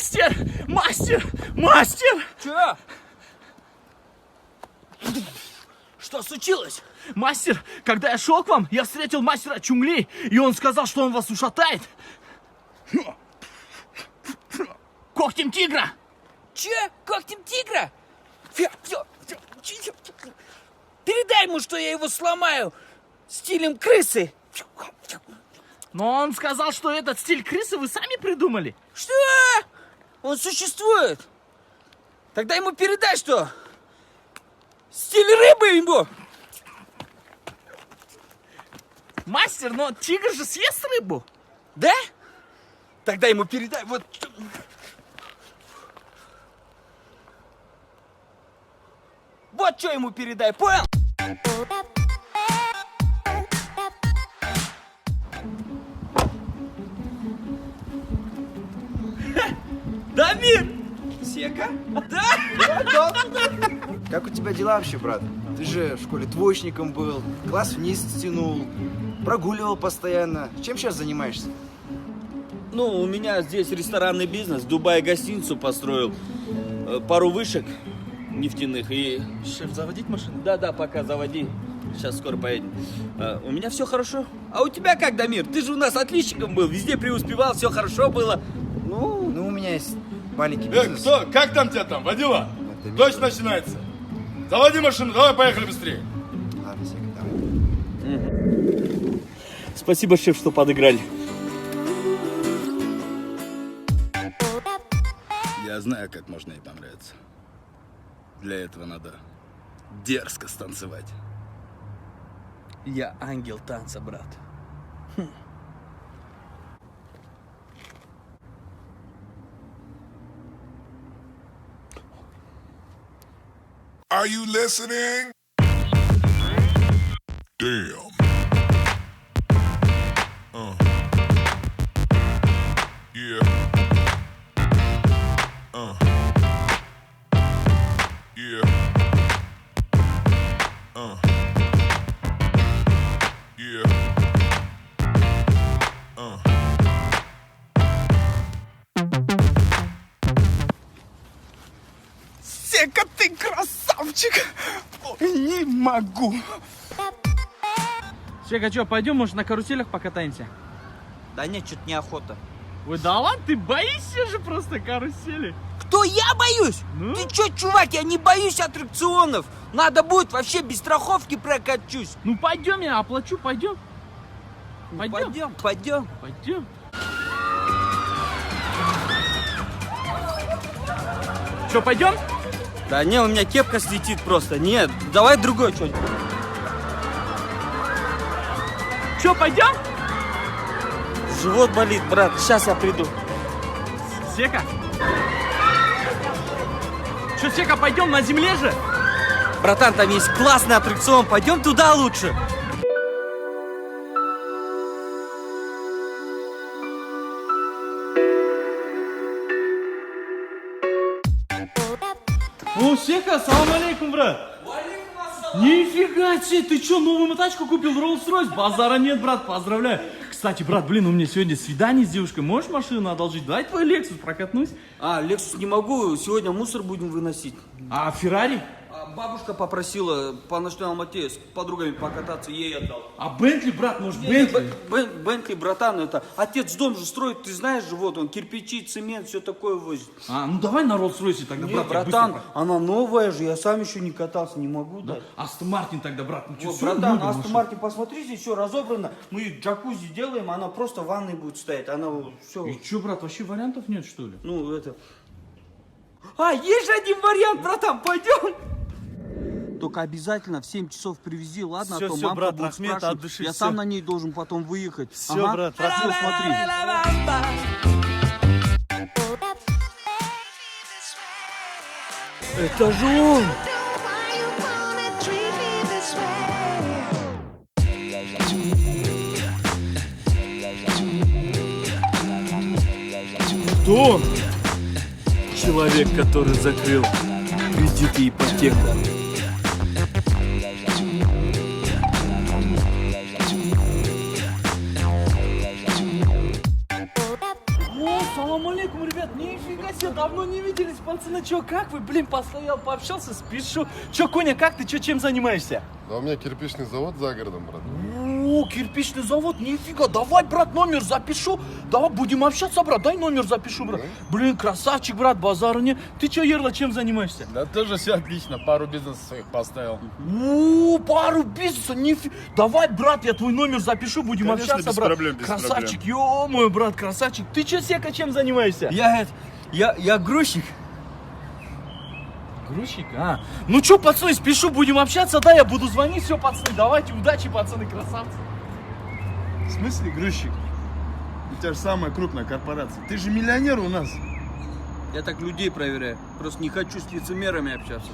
Мастер! Мастер! Мастер! Че? Что случилось? Мастер, когда я шел к вам, я встретил мастера Чунг-Ли, и он сказал, что он вас ушатает. Когтем тигра! Че? Когтем тигра? Передай ему, что я его сломаю стилем крысы. Но он сказал, что этот стиль крысы вы сами придумали. Что? Он существует. Тогда ему передай, что стиль рыбы ему. Мастер, но тигр же съест рыбу. Да? Тогда ему передай вот... Вот что ему передай, понял? Дамир! Сека? Да? Как у тебя дела вообще, брат? Ты же в школе двоечником был, класс вниз стянул, прогуливал постоянно. Чем сейчас занимаешься? Ну, у меня здесь ресторанный бизнес, в Дубае гостиницу построил, пару вышек нефтяных и... Шеф, заводить машину? Да, пока заводи, сейчас скоро поедем. У меня все хорошо. А у тебя как, Дамир? Ты же у нас отличником был, везде преуспевал, все хорошо было. Ну, у меня есть маленький бизнес. Кто? Как там тебя там? Водила? Это Дождь начинается. Заводи машину, давай поехали быстрее. Ладно, Сека, давай. Спасибо, шеф, что подыграли. Я знаю, как можно ей понравиться. Для этого надо дерзко станцевать. Я ангел танца, брат. Are you listening? Damn. Yeah. Yeah. Yeah. Сека, ты красавчик! Ой, не могу. Сека, что, пойдем, может, на каруселях покатаемся? Да нет, что-то неохота. Ой, да ладно, ты боишься же просто карусели. Кто, я боюсь? Ну? Ты чё, чувак, я не боюсь аттракционов. Надо будет, вообще без страховки прокачусь. Ну пойдем, я оплачу, пойдем. Пойдем. Пойдем. Пойдем. Что, пойдем? Да не, у меня кепка слетит просто. Нет, давай другой что-нибудь. Что, пойдем? Живот болит, брат, сейчас я приду. Сека? Что, Сека, пойдем на земле же? Братан, там есть классный аттракцион, пойдем туда лучше. О, Сека, салам алейкум, брат. Нифига себе, ты что, новую тачку купил, Rolls-Royce? Базара нет, брат, поздравляю. Кстати, брат, блин, у меня сегодня свидание с девушкой. Можешь машину одолжить? Дай твой Lexus прокатнусь. Лексус не могу, сегодня мусор будем выносить. А Феррари? Бабушка попросила по ночной Алмате с подругами покататься, ей отдал. А Бентли, брат, может, Бентли? Бентли, братан, это отец дом же строит, ты знаешь же, вот он кирпичи, цемент, все такое возит. А, ну давай на Rolls-Royce тогда, Не, брат. я братан, быстро она новая же, я сам еще не катался, не могу дать. Астон Мартин тогда, брат. Ну, Вот, всё, братан, любим Астон машину. Мартин, посмотри, здесь все разобрано. Мы джакузи делаем, она просто в ванной будет стоять. Она все. И что, брат, вообще вариантов нет, что ли? Ну, это. Есть же один вариант, братан, пойдем. Только обязательно в 7 часов привези, ладно? Всё, а то всё, мамка брат, будет Ахмед, от спрашивать. души, Я всё. сам на ней должен потом выехать. Все, брат, Всё, смотри. Это же он! Кто он? Человек, который закрыл кредиты и ипотеку. О, салам алейкум, ребят, не Нифига себе, давно не виделись, пацаны. Чё, как вы? Блин, постоял, пообщался, спешу. Чё, Коня, как ты? Чё, чем занимаешься? Да у меня кирпичный завод за городом, брат. О, кирпичный завод, нифига. Давай, брат, номер запишу. Давай, будем общаться, брат. Дай номер запишу, брат. Блин, красавчик, брат, базара не. Ты чё, Ерла, чем занимаешься? Да тоже все отлично, пару бизнесов своих поставил. О, пару бизнеса, нифига. Давай, брат, я твой номер запишу, будем Конечно, общаться, без брат. проблем, без Красавчик, ё-моё, брат, красавчик. Ты чё, Сека, чем занимаешься? Я грузчик. Грузчик, а. Ну чё, пацаны, спешу, будем общаться, да, я буду звонить, все, пацаны, давайте, удачи, пацаны, красавцы. В смысле грузчик? У тебя же самая крупная корпорация. Ты же миллионер у нас. Я так людей проверяю. Просто не хочу с лицемерами общаться.